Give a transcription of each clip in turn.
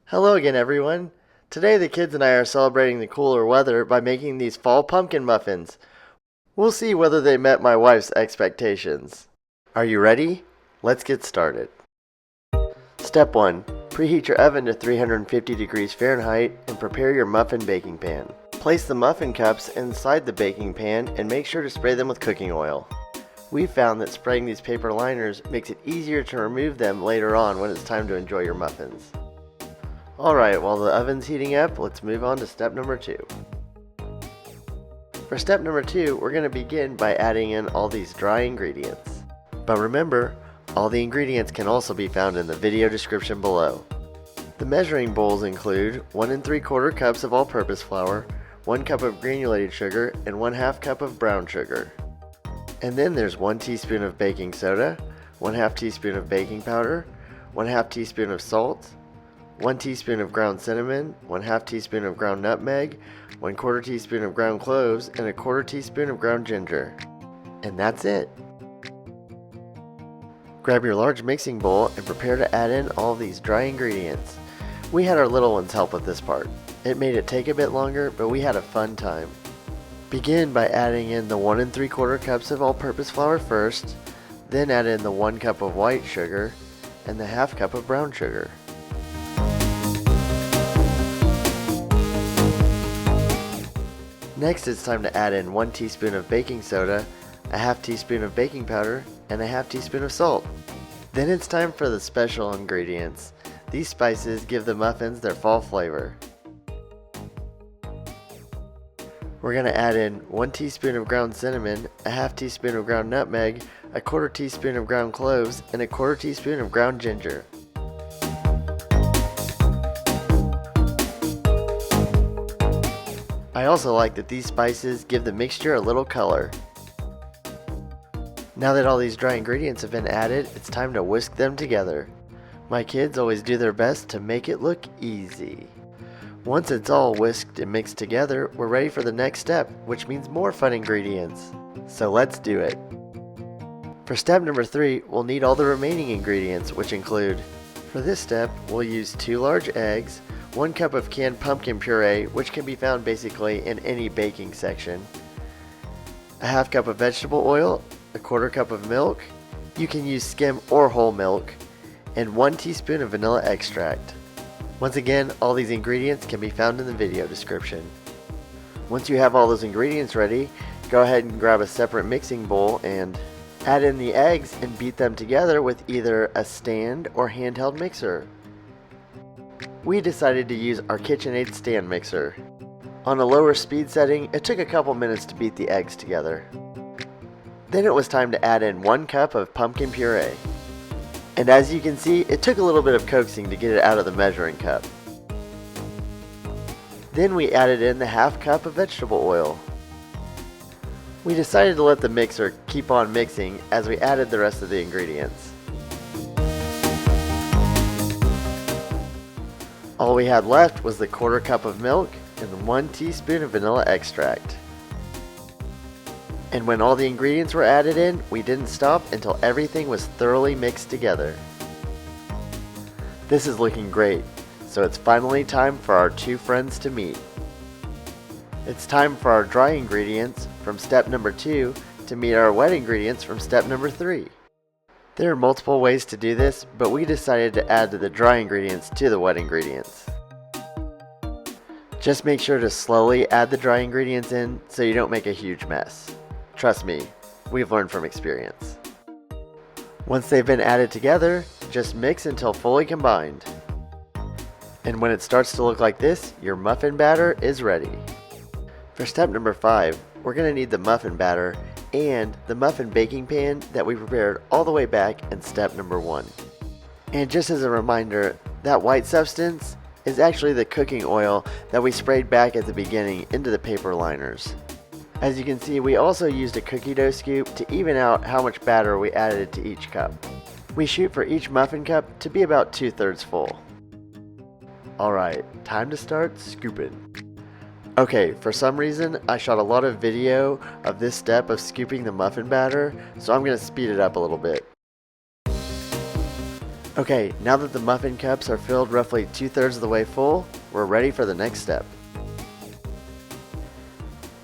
Hello again, everyone. Today the kids and I are celebrating the cooler weather by making these fall pumpkin muffins. We'll see whether they met my wife's expectations. Are you ready? Let's get started. Step 1. Preheat your oven to 350 degrees Fahrenheit and prepare your muffin baking pan. Place the muffin cups inside the baking pan and make sure to spray them with cooking oil. We've found that spraying these paper liners makes it easier to remove them later on when it's time to enjoy your muffins. Alright, while the oven's heating up, let's move on to step number 2. For step number 2, we're going to begin by adding in all these dry ingredients. But remember, all the ingredients can also be found in the video description below. The measuring bowls include 1 3/4 cups of all-purpose flour, 1 cup of granulated sugar, and 1/2 cup of brown sugar. And then there's 1 teaspoon of baking soda, 1/2 teaspoon of baking powder, 1/2 teaspoon of salt, 1 teaspoon of ground cinnamon, 1/2 teaspoon of ground nutmeg, 1/4 teaspoon of ground cloves, and 1/4 teaspoon of ground ginger. And that's it. Grab your large mixing bowl and prepare to add in all these dry ingredients. We had our little ones help with this part. It made it take a bit longer, but we had a fun time. Begin by adding in the 1 3/4 cups of all-purpose flour first, then add in the 1 cup of white sugar and the 1/2 cup of brown sugar. Next, it's time to add in 1 teaspoon of baking soda, 1/2 teaspoon of baking powder, and 1/2 teaspoon of salt. Then it's time for the special ingredients. These spices give the muffins their fall flavor. We're going to add in 1 teaspoon of ground cinnamon, 1/2 teaspoon of ground nutmeg, 1/4 teaspoon of ground cloves, and 1/4 teaspoon of ground ginger. I also like that these spices give the mixture a little color. Now that all these dry ingredients have been added, it's time to whisk them together. My kids always do their best to make it look easy. Once it's all whisked and mixed together, we're ready for the next step, which means more fun ingredients. So let's do it. For step number 3, we'll need all the remaining ingredients, which include, for this step, we'll use 2 large eggs, 1 cup of canned pumpkin puree, which can be found basically in any baking section, 1/2 cup of vegetable oil, 1/4 cup of milk, you can use skim or whole milk, and 1 teaspoon of vanilla extract. Once again, all these ingredients can be found in the video description. Once you have all those ingredients ready, go ahead and grab a separate mixing bowl and add in the eggs and beat them together with either a stand or handheld mixer. We decided to use our KitchenAid stand mixer. On a lower speed setting, it took a couple minutes to beat the eggs together. Then it was time to add in 1 cup of pumpkin puree. And as you can see, it took a little bit of coaxing to get it out of the measuring cup. Then we added in the 1/2 cup of vegetable oil. We decided to let the mixer keep on mixing as we added the rest of the ingredients. All we had left was the 1/4 cup of milk and 1 teaspoon of vanilla extract. And when all the ingredients were added in, we didn't stop until everything was thoroughly mixed together. This is looking great, so it's finally time for our 2 friends to meet. It's time for our dry ingredients from step number 2 to meet our wet ingredients from step number 3. There are multiple ways to do this, but we decided to add the dry ingredients to the wet ingredients. Just make sure to slowly add the dry ingredients in so you don't make a huge mess. Trust me, we've learned from experience. Once they've been added together, just mix until fully combined. And when it starts to look like this, your muffin batter is ready. For step number 5, we're going to need the muffin batter and the muffin baking pan that we prepared all the way back in step number 1. And just as a reminder, that white substance is actually the cooking oil that we sprayed back at the beginning into the paper liners. As you can see, we also used a cookie dough scoop to even out how much batter we added to each cup. We shoot for each muffin cup to be about 2/3 full. Alright, time to start scooping. Okay, for some reason, I shot a lot of video of this step of scooping the muffin batter, so I'm going to speed it up a little bit. Okay, now that the muffin cups are filled roughly 2/3 of the way full, we're ready for the next step.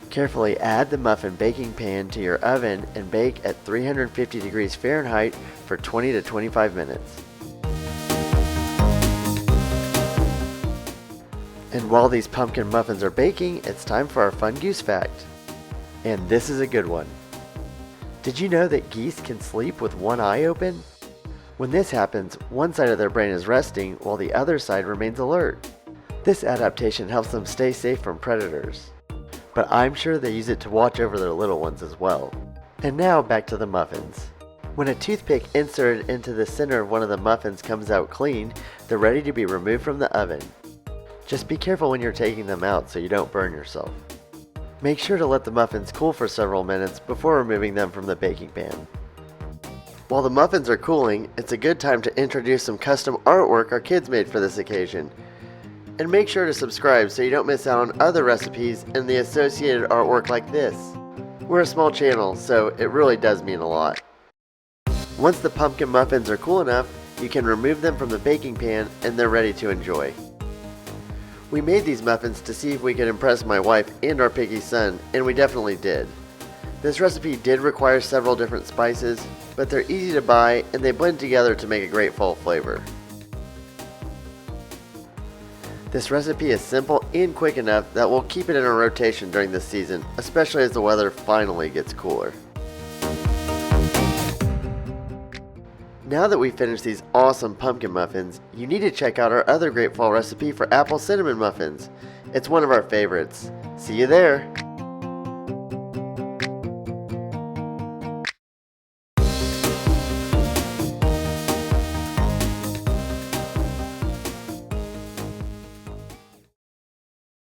Carefully add the muffin baking pan to your oven and bake at 350 degrees Fahrenheit for 20 to 25 minutes. And while these pumpkin muffins are baking, it's time for our fun goose fact. And this is a good one. Did you know that geese can sleep with one eye open? When this happens, one side of their brain is resting while the other side remains alert. This adaptation helps them stay safe from predators. But I'm sure they use it to watch over their little ones as well. And now back to the muffins. When a toothpick inserted into the center of one of the muffins comes out clean, they're ready to be removed from the oven. Just be careful when you're taking them out so you don't burn yourself. Make sure to let the muffins cool for several minutes before removing them from the baking pan. While the muffins are cooling, it's a good time to introduce some custom artwork our kids made for this occasion. And make sure to subscribe so you don't miss out on other recipes and the associated artwork like this. We're a small channel, so it really does mean a lot. Once the pumpkin muffins are cool enough, you can remove them from the baking pan and they're ready to enjoy. We made these muffins to see if we could impress my wife and our piggy son, and we definitely did. This recipe did require several different spices, but they're easy to buy and they blend together to make a great fall flavor. This recipe is simple and quick enough that we'll keep it in a rotation during this season, especially as the weather finally gets cooler. Now that we've finished these awesome pumpkin muffins, you need to check out our other great fall recipe for apple cinnamon muffins. It's one of our favorites. See you there!